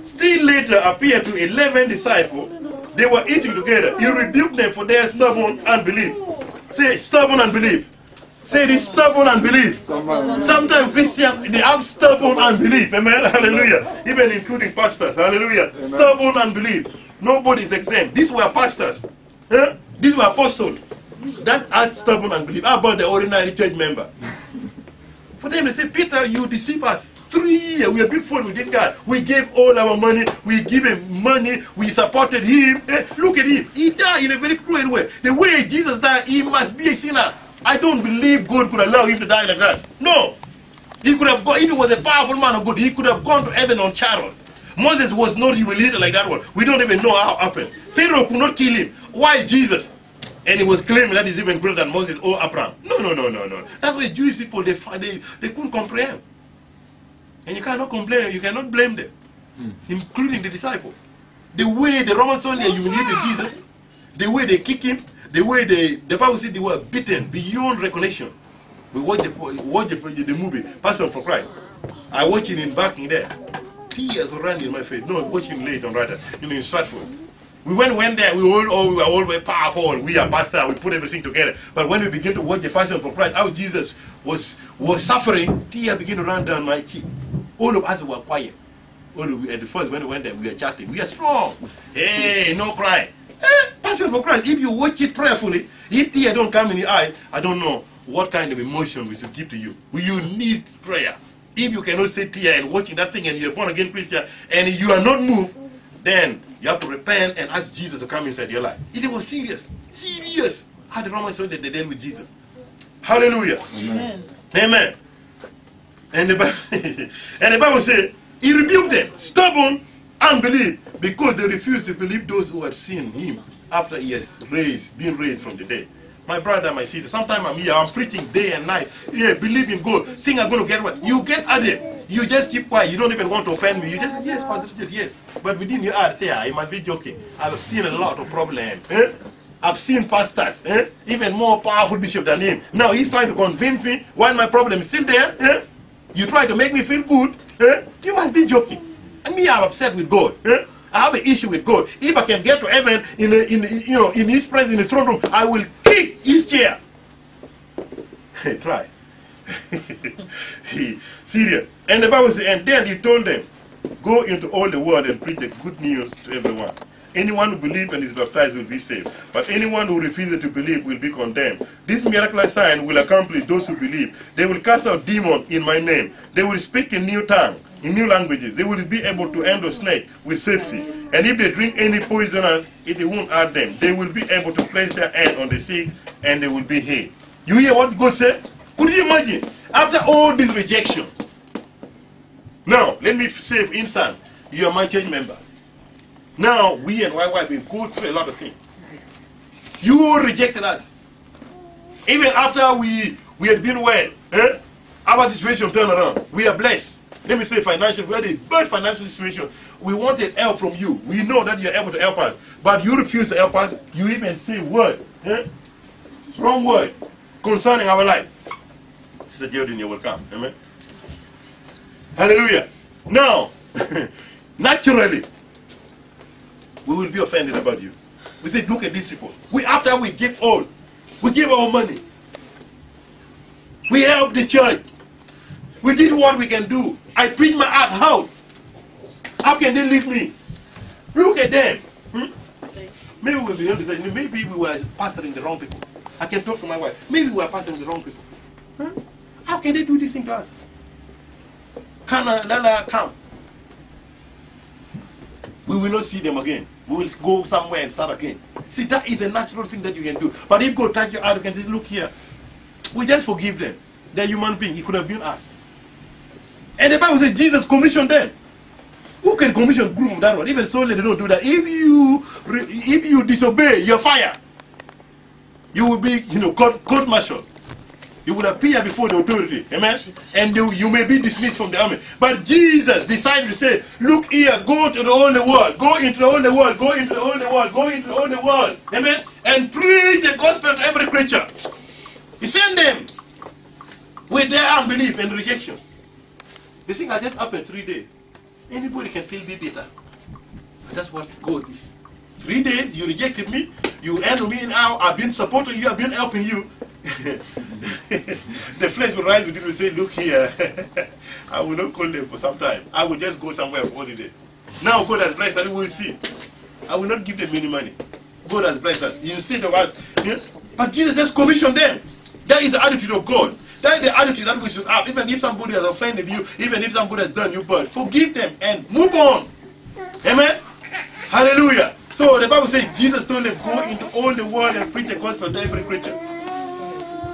still later appeared to 11 disciples. They were eating together. He rebuked them for their stubborn unbelief. Say stubborn unbelief. Say this, stubborn unbelief. Sometimes Christians, they have stubborn unbelief. Amen. Hallelujah. Even including pastors. Hallelujah. Amen. Stubborn unbelief. Nobody is exempt. These were pastors. These were apostles. That had stubborn unbelief. How about the ordinary church member? For them, they say, Peter, you deceive us. 3 years we have been fought with this guy. We gave all our money. We give him money. We supported him. Look at him. He died in a very cruel way. The way Jesus died, he must be a sinner. I don't believe God could allow him to die like that. No. He could have gone, if he was a powerful man of God, he could have gone to heaven on chariot. Moses was not humiliated like that one. We don't even know how it happened. Pharaoh could not kill him. Why Jesus? And he was claiming that he's even greater than Moses or Abraham. No. That's why Jewish people, they couldn't comprehend. And you cannot complain, you cannot blame them, including the disciples. The way the Roman soldiers humiliated Jesus, the way they kicked him, the way the Bible said they were beaten beyond recognition. We watched the movie, Passion for Christ. I watched it back in there. Tears were running in my face. No, watching late on rather, in Stratford. We went there, we were all very powerful. We are pastor, we put everything together. But when we begin to watch the Passion for Christ, how Jesus was suffering, tears began to run down my cheek. All of us were quiet. At the first, when we went there, we were chatting. We are strong. Hey, no crying. Passion for Christ, if you watch it prayerfully, if tears don't come in your eye, I don't know what kind of emotion we should give to you. You need prayer. If you cannot say tear and watching that thing and you're born again Christian and you are not moved, then you have to repent and ask Jesus to come inside your life. It was serious. Serious. How the Romans said that they dealt with Jesus. Hallelujah. Amen. Amen. And the Bible says, he rebuked them, stubborn unbelief, because they refused to believe those who had seen him after he has been raised from the dead. My brother, my sister, sometimes I'm here, I'm preaching day and night. Yeah, believe in God. Saying I'm going to get what? You get at it. You just keep quiet. You don't even want to offend me. You just, yes, Pastor Richard, yes. But within your heart, say, I must be joking. I've seen a lot of problems. I've seen pastors, even more powerful bishop than him. Now he's trying to convince me while my problem is still there. You try to make me feel good. You must be joking. And me, I'm upset with God. I have an issue with God. If I can get to heaven in his presence in the throne room, I will kick his chair. Try. Serious. And the Bible says, and then he told them, go into all the world and preach the good news to everyone. Anyone who believes and is baptized will be saved, but anyone who refuses to believe will be condemned. This miraculous sign will accomplish those who believe. They will cast out demons in my name. They will speak in new tongue, in new languages. They will be able to handle snake with safety. And if they drink any poisonous, it won't hurt them. They will be able to place their hand on the sick and they will be healed. You hear what God said? Could you imagine? After all this rejection. Now, let me say for instance, you are my church member. Now, we and my wife, we go through a lot of things. You rejected us. Even after we had been well, our situation turned around. We are blessed. Let me say financial. We had a bad financial situation. We wanted help from you. We know that you are able to help us. But you refuse to help us. You even say word. Wrong word. Concerning our life. Sister Geraldine, you're welcome. Amen. Hallelujah. Now, naturally, we will be offended about you. We say, look at these people. After we give all, we give our money. We help the church. We did what we can do. I preach my heart out. How can they leave me? Look at them. Maybe we'll be understanding. Maybe we were pastoring the wrong people. I can talk to my wife. Maybe we were pastoring the wrong people. How can they do this thing to us? Come. We will not see them again. We will go somewhere and start again. See, that is a natural thing that you can do. But if God touch your heart, you can say, look here. We just forgive them. They're human beings. It could have been us. And the Bible says Jesus commissioned them. Who can commission group that one? Even so, they don't do that. If you disobey, you're fired. You will be, court martial. You would appear before the authority. Amen? And you may be dismissed from the army. But Jesus decided to say, look here, go to the whole world. Go into the whole world. Go into the whole world. Go into the whole world. Amen? And preach the gospel to every creature. He sent them with their unbelief and rejection. The thing has just happened 3 days. Anybody can feel be bitter. And that's what God is. 3 days, you rejected me. You envy me now. I've been supporting you. I've been helping you. The flesh will rise with you and say, look here. I will not call them for some time. I will just go somewhere for holiday. Now God has blessed us. We will see. I will not give them any money. God has blessed us. Instead of us. But Jesus just commissioned them. That is the attitude of God. That is the attitude that we should have. Even if somebody has offended you, even if somebody has done you bad, forgive them and move on. Amen? Hallelujah. So the Bible says Jesus told them, go into all the world and preach the gospel to every creature.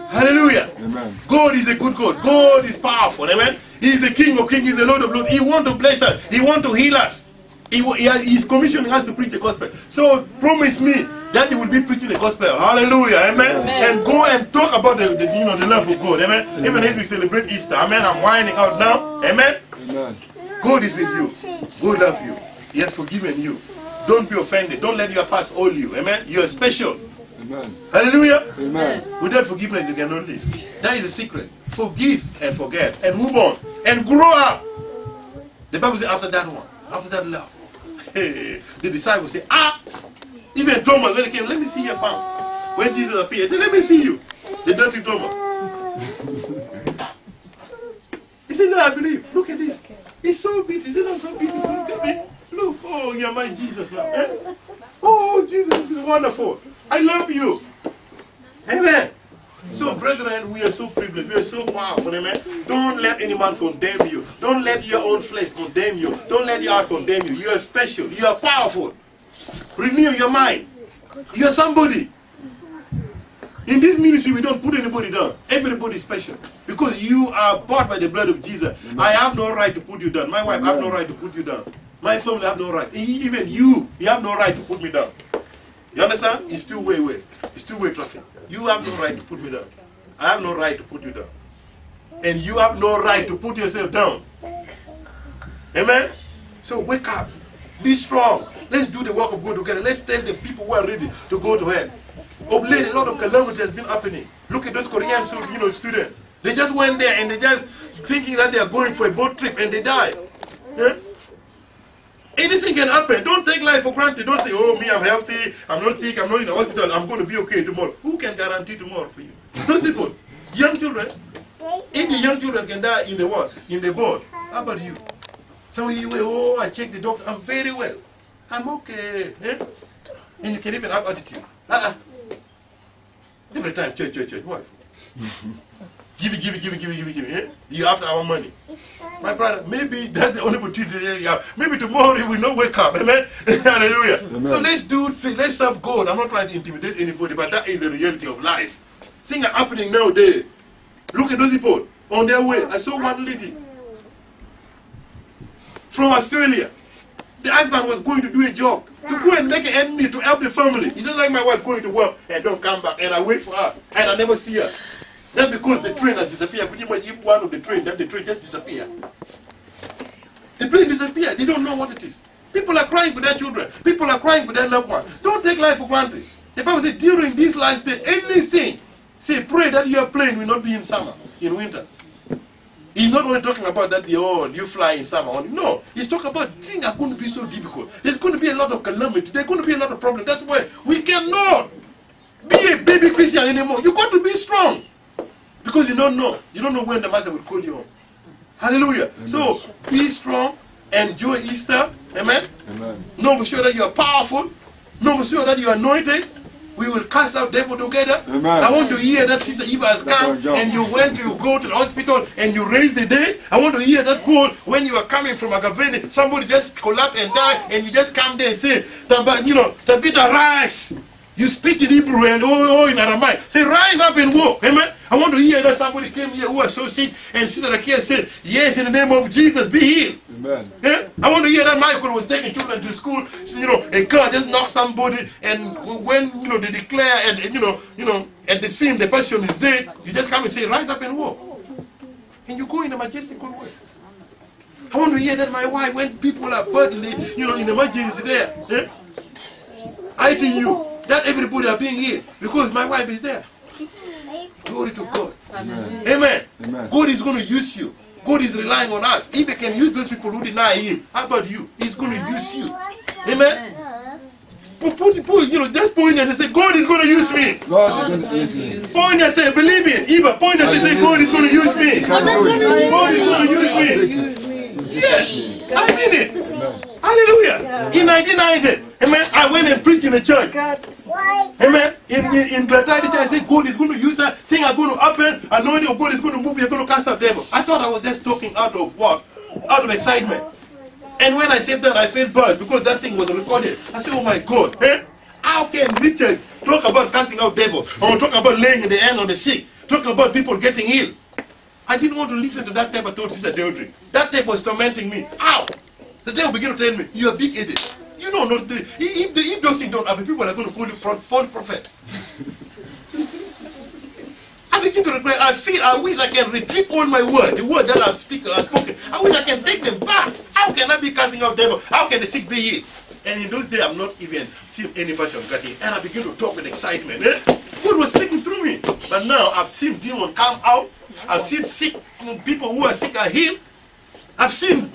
Hallelujah. Amen. God is a good God. God is powerful. Amen. He is the King of kings. He is the Lord of lords. He wants to bless us. He wants to heal us. He is commissioning us to preach the gospel. So promise me that you will be preaching the gospel. Hallelujah. Amen. Amen. And go and talk about the love of God. Amen. Amen. Even if we celebrate Easter. Amen. I'm winding out now. Amen. Amen. God is with you. God loves you. He has forgiven you. Don't be offended. Don't let your past hold you. Amen. You are special. Amen. Hallelujah. Amen. Without forgiveness, you cannot live. That is the secret. Forgive and forget and move on and grow up. The Bible says after that one, after that love, the disciples say, even Thomas, when he came, let me see your palm. When Jesus appeared, he said, let me see you. The dirty Thomas. He said, no, I believe. Look at this. It's so beautiful. Is it not so beautiful? Look at this. Look. Oh, you're my Jesus now. Eh? Oh, Jesus is wonderful. I love you. Amen. So, brethren, we are so privileged. We are so powerful. Amen. Don't let any man condemn you. Don't let your own flesh condemn you. Don't let your heart condemn you. You are special. You are powerful. Renew your mind. You are somebody. In this ministry, we don't put anybody down. Everybody is special. Because you are bought by the blood of Jesus. Amen. I have no right to put you down. My wife have no right to put you down. My family have no right. Even you have no right to put me down. You understand? It's still way. It's still way traffic. You have no right to put me down. I have no right to put you down. And you have no right to put yourself down. Amen? So wake up. Be strong. Let's do the work of God together. Let's tell the people who are ready to go to hell. Of late, a lot of calamity has been happening. Look at those Korean students. They just went there and they just thinking that they are going for a boat trip and they die. Yeah? Anything can happen. Don't take life for granted. Don't say, oh, me, I'm healthy. I'm not sick. I'm not in the hospital. I'm going to be okay tomorrow. Who can guarantee tomorrow for you? Those people. Young children. If the young children can die in the what? In the boat. How about you? Some of you, oh, I checked the doctor. I'm very well. I'm okay. Eh? And you can even have attitude. Every time, church. What? Give it. Eh? You after our money. My brother, maybe that's the only opportunity you have. Maybe tomorrow you will not wake up. Amen? Hallelujah. Amen. So let's serve God. I'm not trying to intimidate anybody, but that is the reality of life. Things are happening nowadays. Look at those people on their way. I saw one lady from Australia. The husband was going to do a job, to go and make an end meet to help the family. It's just like my wife going to work and don't come back, and I wait for her, and I never see her. That's because the train has disappeared. Could you imagine one of the train, that the train just disappeared? The plane disappeared. They don't know what it is. People are crying for their children. People are crying for their loved ones. Don't take life for granted. The Bible says, during this last day, anything, say, pray that your plane will not be in summer, in winter. He's not only talking about that, you fly in summer only. No, he's talking about things are going to be so difficult. There's going to be a lot of calamity. There's going to be a lot of problems. That's why we cannot be a baby Christian anymore. You've got to be strong. Because you don't know. You don't know when the master will call you home. Hallelujah. Amen. So, be strong. Enjoy Easter. Amen. Amen. Know for sure that you are powerful. Know for sure that you are anointed. We will cast out devil together. Amen. I want to hear that Sister Eva has come and you go to the hospital and you raise the dead. I want to hear that call when you are coming from Agaveni. Somebody just collapsed and died and you just come there and say, Tabitha, rise. You speak in Hebrew and in Aramaic. Say, rise up and walk. Amen. I want to hear that somebody came here who was so sick and Sister Akia said, yes, in the name of Jesus, be healed. Amen. Yeah? I want to hear that Michael was taking children to school. So, a car just knocked somebody, and when they declare and at the scene the person is dead, you just come and say, rise up and walk. And you go in a majestical way. I want to hear that my wife, when people are burdened, in emergency there, I tell you that everybody are being healed because my wife is there. Glory to God. Amen. Amen. Amen. God is going to use you. God is relying on us. If He can use those people who deny Him, how about you? He's going to use you. Amen. Just point and say, God is going to use me. God is going to use me. Point and say, believe it. Eva, point and say, God is going to use me. God is going to use me. Yes, I mean it. Hallelujah. In 1990, amen, I went and preached in a church. Amen. In Glatide, I said, God is going to use that. Things are going to happen. Anointing of God is going to move. You're going to cast out devil. I thought I was just talking out of what? Out of excitement. And when I said that, I felt bad because that thing was recorded. I said, oh my God. How can Richard talk about casting out devil? Or talk about laying in the hand on the sick? Talking about people getting healed? I didn't want to listen to that type of thought, Sister Deodry. That type was tormenting me. How? The devil began to tell me, you're a big idiot. You know, if those things don't happen, people are going to call you false prophet. I begin to regret. I wish I can retrieve all my words, the words that I've spoken. I wish I can take them back. How can I be casting out devil? How can the sick be healed? And in those days, I've not even seen any version of getting. And I begin to talk with excitement. God was speaking through me. But now I've seen demons come out. I've seen sick people who are sick are healed. I've seen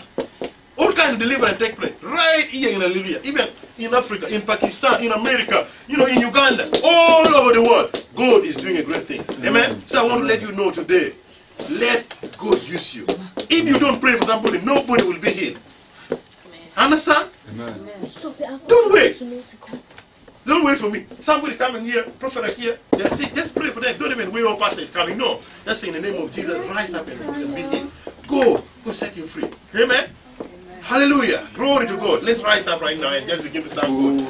all kinds of deliverance take place right here in Hallelujah. Even in Africa, in Pakistan, in America, in Uganda, all over the world. God is doing a great thing. Amen. So I want to let you know today, let God use you. If you don't pray for somebody, nobody will be healed. Understand? Amen. Don't wait. Don't wait for me. Somebody coming here, prophet here, they're sick. Just pray for them. Don't even wait, pastor is coming. No. Just say in the name of Jesus, rise up and be healed. Go set you free. Amen. Hallelujah. Glory to God. Let's rise up right now and just begin to thank God.